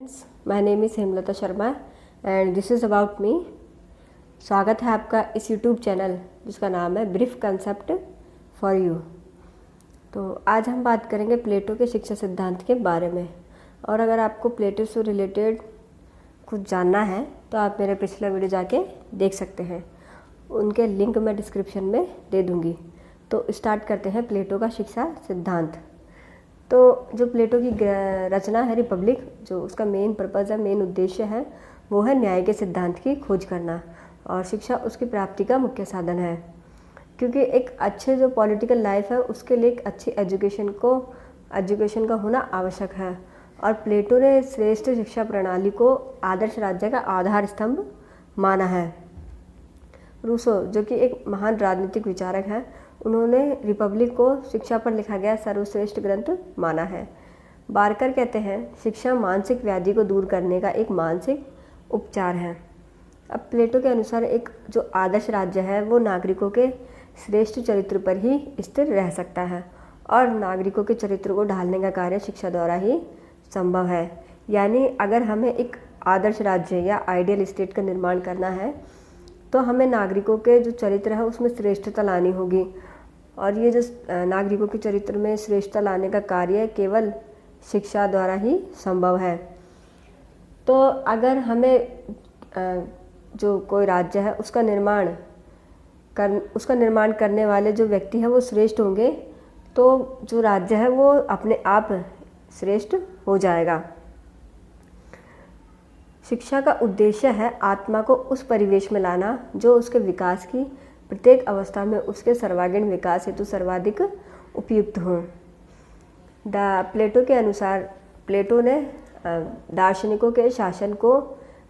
My name is Hemlata Sharma and this is about me. स्वागत है आपका इस यूट्यूब चैनल जिसका नाम है ब्रीफ कंसेप्ट फॉर यू। तो आज हम बात करेंगे प्लेटो के शिक्षा सिद्धांत के बारे में। और अगर आपको प्लेटो से रिलेटेड कुछ जानना है तो आप मेरे पिछला वीडियो जाके देख सकते हैं, उनके लिंक मैं डिस्क्रिप्शन में दे दूँगी। तो स्टार्ट करते हैं प्लेटो का शिक्षा सिद्धांत। तो जो प्लेटो की रचना है रिपब्लिक, जो उसका मेन पर्पज़ है, मेन उद्देश्य है, वो है न्याय के सिद्धांत की खोज करना और शिक्षा उसकी प्राप्ति का मुख्य साधन है। क्योंकि एक अच्छे जो पॉलिटिकल लाइफ है उसके लिए एक अच्छी एजुकेशन का होना आवश्यक है। और प्लेटो ने श्रेष्ठ शिक्षा प्रणाली को आदर्श राज्य का आधार स्तंभ माना है। रूसो, जो कि एक महान राजनीतिक विचारक है, उन्होंने रिपब्लिक को शिक्षा पर लिखा गया सर्वश्रेष्ठ ग्रंथ माना है। बारकर कहते हैं शिक्षा मानसिक व्याधि को दूर करने का एक मानसिक उपचार है। अब प्लेटो के अनुसार एक जो आदर्श राज्य है वो नागरिकों के श्रेष्ठ चरित्र पर ही स्थिर रह सकता है और नागरिकों के चरित्र को ढालने का कार्य शिक्षा द्वारा ही संभव है। यानी अगर हमें एक आदर्श राज्य या आइडियल स्टेट का निर्माण करना है तो हमें नागरिकों के जो चरित्र है उसमें श्रेष्ठता लानी होगी। और ये जो नागरिकों के चरित्र में श्रेष्ठता लाने का कार्य केवल शिक्षा द्वारा ही संभव है। तो अगर हमें जो कोई राज्य है उसका निर्माण करने वाले जो व्यक्ति है वो श्रेष्ठ होंगे तो जो राज्य है वो अपने आप श्रेष्ठ हो जाएगा। शिक्षा का उद्देश्य है आत्मा को उस परिवेश में लाना जो उसके विकास की प्रत्येक अवस्था में उसके सर्वांगीण विकास हेतु सर्वाधिक उपयुक्त हो। प्लेटो के अनुसार प्लेटो ने दार्शनिकों के शासन को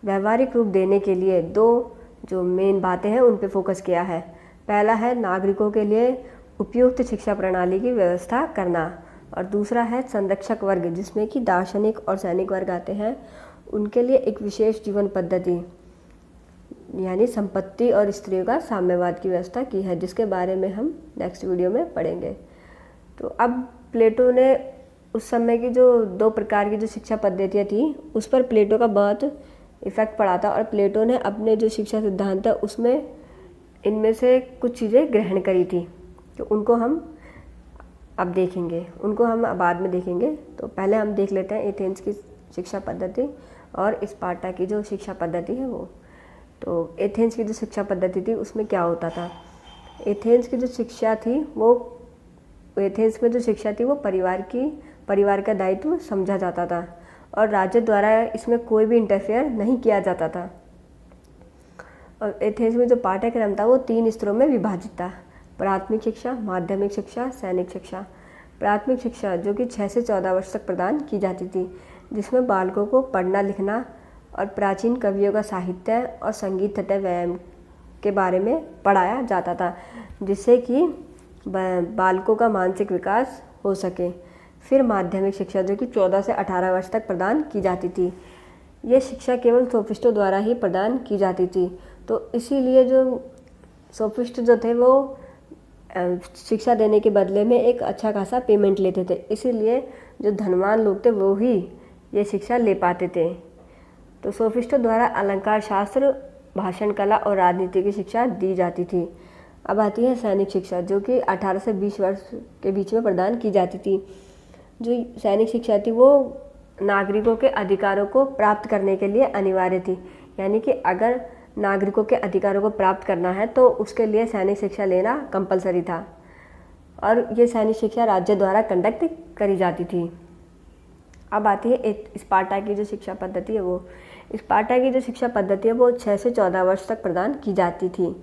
व्यवहारिक रूप देने के लिए दो जो मेन बातें हैं उन पे फोकस किया है। पहला है नागरिकों के लिए उपयुक्त शिक्षा प्रणाली की व्यवस्था करना और दूसरा है संरक्षक वर्ग, जिसमें कि दार्शनिक और सैनिक वर्ग आते हैं, उनके लिए एक विशेष जीवन पद्धति यानी संपत्ति और स्त्रियों का साम्यवाद की व्यवस्था की है, जिसके बारे में हम नेक्स्ट वीडियो में पढ़ेंगे। तो अब प्लेटो ने उस समय की जो दो प्रकार की जो शिक्षा पद्धतियाँ थी उस पर प्लेटो का बहुत इफ़ेक्ट पड़ा था और प्लेटो ने अपने जो शिक्षा सिद्धांत है उसमें इनमें से कुछ चीज़ें ग्रहण करी थी। तो उनको हम अब देखेंगे, उनको हम बाद में देखेंगे। तो पहले हम देख लेते हैं एथेंस की शिक्षा पद्धति और स्पार्टा की जो शिक्षा पद्धति है वो। तो एथेंस की जो शिक्षा पद्धति थी उसमें क्या होता था। एथेंस की जो शिक्षा थी वो परिवार का दायित्व समझा जाता था और राज्य द्वारा इसमें कोई भी इंटरफेयर नहीं किया जाता था। और एथेंस में जो पाठ्यक्रम था वो 3 स्तरों में विभाजित था: प्राथमिक शिक्षा, माध्यमिक शिक्षा, सैनिक शिक्षा। प्राथमिक शिक्षा जो कि 6 से 14 वर्ष तक प्रदान की जाती थी, जिसमें बालकों को पढ़ना लिखना और प्राचीन कवियों का साहित्य और संगीत तथा व्यायाम के बारे में पढ़ाया जाता था, जिससे कि बालकों का मानसिक विकास हो सके। फिर माध्यमिक शिक्षा जो कि 14 से 18 वर्ष तक प्रदान की जाती थी। ये शिक्षा केवल सोफिस्टों द्वारा ही प्रदान की जाती थी। तो इसीलिए जो सोफिस्ट जो थे वो शिक्षा देने के बदले में एक अच्छा खासा पेमेंट लेते थे, इसीलिए जो धनवान लोग थे वो ही ये शिक्षा ले पाते थे। तो सोफिस्टों द्वारा अलंकार शास्त्र, भाषण कला और राजनीति की शिक्षा दी जाती थी। अब आती है सैनिक शिक्षा जो कि 18 से 20 वर्ष के बीच में प्रदान की जाती थी। जो सैनिक शिक्षा थी वो नागरिकों के अधिकारों को प्राप्त करने के लिए अनिवार्य थी। यानी कि अगर नागरिकों के अधिकारों को प्राप्त करना है तो उसके लिए सैनिक शिक्षा लेना कंपलसरी था और ये सैनिक शिक्षा राज्य द्वारा कंडक्ट करी जाती थी। अब आती है स्पार्टा की जो शिक्षा पद्धति है वो। स्पार्टा की जो शिक्षा पद्धति है वो 6 से 14 वर्ष तक प्रदान की जाती थी।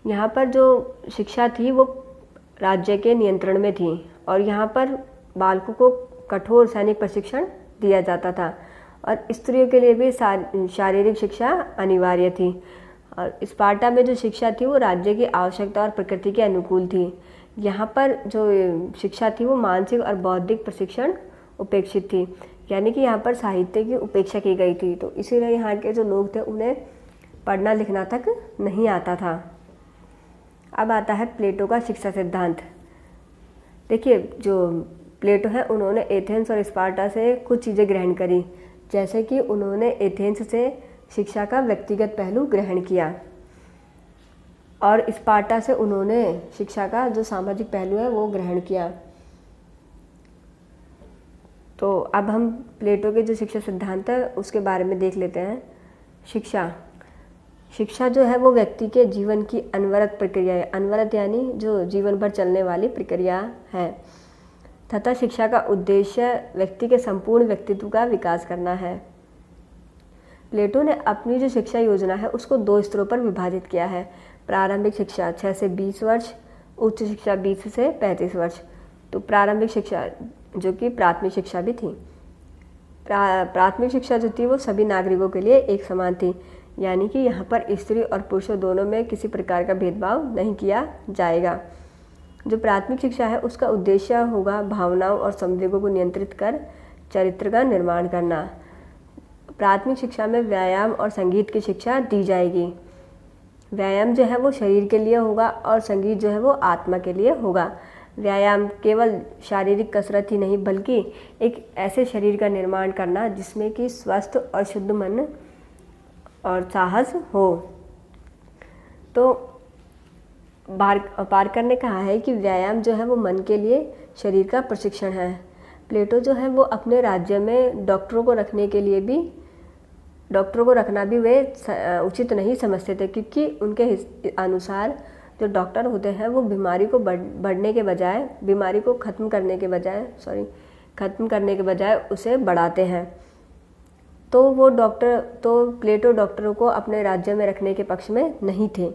यहाँ पर जो शिक्षा थी वो राज्य के नियंत्रण में थी और यहाँ पर बालकों को कठोर सैनिक प्रशिक्षण दिया जाता था और स्त्रियों के लिए भी शारीरिक शिक्षा अनिवार्य थी। और स्पार्टा में जो शिक्षा थी वो राज्य की आवश्यकता और प्रकृति के अनुकूल थी। यहाँ पर जो शिक्षा थी वो मानसिक और बौद्धिक प्रशिक्षण उपेक्षित थी, यानी कि यहाँ पर साहित्य की उपेक्षा की गई थी। तो इसीलिए यहाँ के जो लोग थे उन्हें पढ़ना लिखना तक नहीं आता था। अब आता है प्लेटो का शिक्षा सिद्धांत। देखिए जो प्लेटो है उन्होंने एथेंस और स्पार्टा से कुछ चीज़ें ग्रहण करी, जैसे कि उन्होंने एथेंस से शिक्षा का व्यक्तिगत पहलू ग्रहण किया और स्पार्टा से उन्होंने शिक्षा का जो सामाजिक पहलू है वो ग्रहण किया। तो अब हम प्लेटो के जो शिक्षा सिद्धांत है उसके बारे में देख लेते हैं। शिक्षा जो है वो व्यक्ति के जीवन की अनवरत प्रक्रिया है। अनवरत यानी जो जीवन भर चलने वाली प्रक्रिया है तथा शिक्षा का उद्देश्य व्यक्ति के संपूर्ण व्यक्तित्व का विकास करना है। प्लेटो ने अपनी जो शिक्षा योजना है उसको 2 स्तरों पर विभाजित किया है। प्रारंभिक शिक्षा 6 से 20 वर्ष, उच्च शिक्षा 20 से 35 वर्ष। तो प्रारंभिक शिक्षा जो कि प्राथमिक शिक्षा भी थी, प्राथमिक शिक्षा जो थी वो सभी नागरिकों के लिए एक समान थी, यानी कि यहाँ पर स्त्री और पुरुषों दोनों में किसी प्रकार का भेदभाव नहीं किया जाएगा। जो प्राथमिक शिक्षा है उसका उद्देश्य होगा भावनाओं और संवेगों को नियंत्रित कर चरित्र का निर्माण करना। प्राथमिक शिक्षा में व्यायाम और संगीत की शिक्षा दी जाएगी। व्यायाम जो है वो शरीर के लिए होगा और संगीत जो है वो आत्मा के लिए होगा। व्यायाम केवल शारीरिक कसरत ही नहीं बल्कि एक ऐसे शरीर का निर्माण करना जिसमें कि स्वस्थ और शुद्ध मन और साहस हो। तो पार्कर ने कहा है कि व्यायाम जो है वो मन के लिए शरीर का प्रशिक्षण है। प्लेटो जो है वो अपने राज्य में डॉक्टरों को रखना भी वे उचित नहीं समझते थे, क्योंकि उनके अनुसार जो डॉक्टर होते हैं वो बीमारी को बढ़ने के बजाय बीमारी को खत्म करने के बजाय उसे बढ़ाते हैं। तो प्लेटो डॉक्टरों को अपने राज्य में रखने के पक्ष में नहीं थे।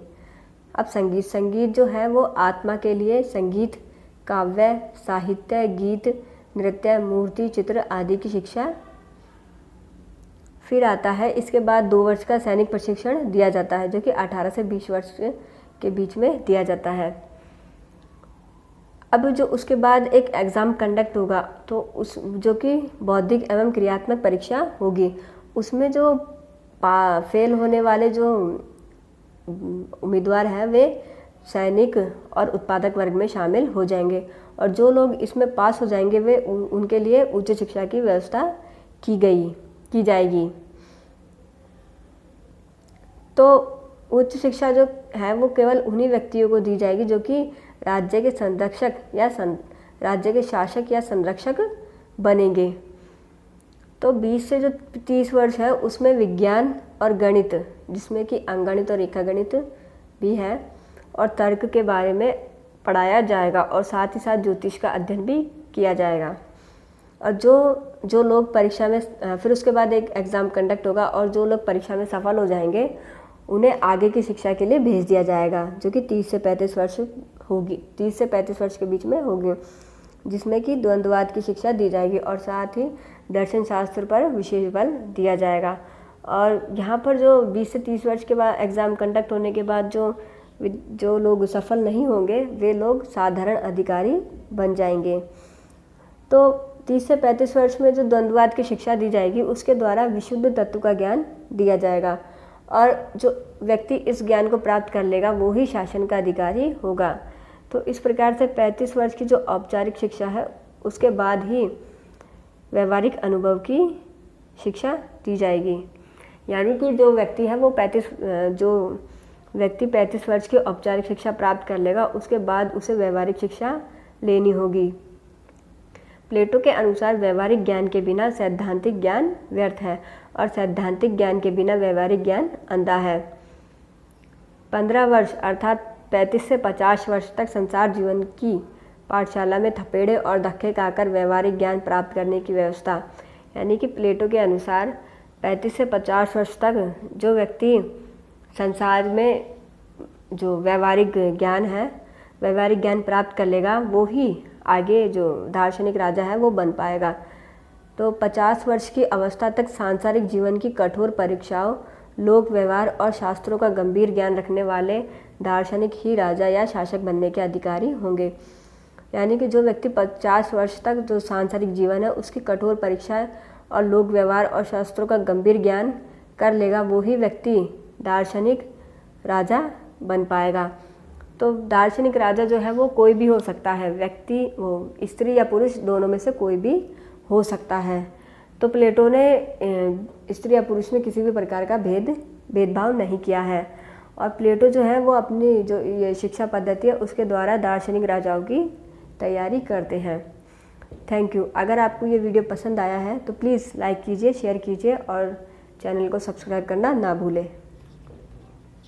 अब संगीत जो है वो आत्मा के लिए संगीत, काव्य, साहित्य, गीत, नृत्य, मूर्ति, चित्र आदि की शिक्षा। फिर आता है इसके बाद 2 वर्ष का सैनिक प्रशिक्षण दिया जाता है, जो कि 18 से 20 वर्ष के बीच में दिया जाता है। अब जो उसके बाद एक एग्ज़ाम कंडक्ट होगा, तो जो कि बौद्धिक एवं क्रियात्मक परीक्षा होगी, उसमें जो फेल होने वाले जो उम्मीदवार हैं वे सैनिक और उत्पादक वर्ग में शामिल हो जाएंगे, और जो लोग इसमें पास हो जाएंगे वे उनके लिए उच्च शिक्षा की व्यवस्था की जाएगी। तो उच्च शिक्षा जो है वो केवल उन्हीं व्यक्तियों को दी जाएगी जो कि राज्य के राज्य के शासक या संरक्षक बनेंगे। तो 20 से जो 30 वर्ष है उसमें विज्ञान और गणित, जिसमें कि अंकगणित और रेखागणित भी है, और तर्क के बारे में पढ़ाया जाएगा, और साथ ही साथ ज्योतिष का अध्ययन भी किया जाएगा। और जो लोग परीक्षा में फिर उसके बाद एक एग्ज़ाम कंडक्ट होगा, और जो लोग परीक्षा में सफल हो जाएंगे उन्हें आगे की शिक्षा के लिए भेज दिया जाएगा, जो कि 30 से 35 वर्ष होगी, 30 से 35 वर्ष के बीच में होगी, जिसमें कि द्वंद्ववाद की शिक्षा दी जाएगी और साथ ही दर्शन शास्त्र पर विशेष बल दिया जाएगा। और यहाँ पर जो 20 से 30 वर्ष के बाद एग्ज़ाम कंडक्ट होने के बाद जो लोग सफल नहीं होंगे वे लोग साधारण अधिकारी बन जाएंगे। तो 30 से 35 वर्ष में जो द्वंद्ववाद की शिक्षा दी जाएगी उसके द्वारा विशुद्ध तत्व का ज्ञान दिया जाएगा, और जो व्यक्ति इस ज्ञान को प्राप्त कर लेगा वो ही शासन का अधिकारी होगा। तो इस प्रकार से 35 वर्ष की जो औपचारिक शिक्षा है उसके बाद ही व्यवहारिक अनुभव की शिक्षा दी जाएगी, यानी कि जो व्यक्ति है वो 35 वर्ष की औपचारिक शिक्षा प्राप्त कर लेगा, उसके बाद उसे व्यवहारिक शिक्षा लेनी होगी। प्लेटो के अनुसार व्यवहारिक ज्ञान के बिना सैद्धांतिक ज्ञान व्यर्थ है, और सैद्धांतिक ज्ञान के बिना व्यवहारिक ज्ञान अंधा है। 15 वर्ष अर्थात 35 से 50 वर्ष तक संसार जीवन की पाठशाला में थपेड़े और धक्के खाकर व्यवहारिक ज्ञान प्राप्त करने की व्यवस्था, यानी कि प्लेटो के अनुसार 35 से 50 वर्ष तक जो व्यक्ति संसार में जो व्यवहारिक ज्ञान प्राप्त कर लेगा वो ही आगे जो दार्शनिक राजा है वो बन पाएगा। तो 50 वर्ष की अवस्था तक सांसारिक जीवन की कठोर परीक्षाओं, लोक व्यवहार और शास्त्रों का गंभीर ज्ञान रखने वाले दार्शनिक ही राजा या शासक बनने के अधिकारी होंगे, यानी कि जो व्यक्ति 50 वर्ष तक जो सांसारिक जीवन है उसकी कठोर परीक्षा और लोक व्यवहार और शास्त्रों का गंभीर ज्ञान कर लेगा वो ही व्यक्ति दार्शनिक राजा बन पाएगा। तो दार्शनिक राजा जो है वो कोई भी हो सकता है, व्यक्ति वो स्त्री या पुरुष दोनों में से कोई भी हो सकता है। तो प्लेटो ने स्त्री या पुरुष में किसी भी प्रकार का भेदभाव नहीं किया है। और प्लेटो जो है वो अपनी जो ये शिक्षा पद्धति है उसके द्वारा दार्शनिक राजाओं की तैयारी करते हैं। Thank you. अगर आपको ये वीडियो पसंद आया है तो प्लीज़ लाइक कीजिए, शेयर कीजिए और चैनल को सब्सक्राइब करना ना भूलें।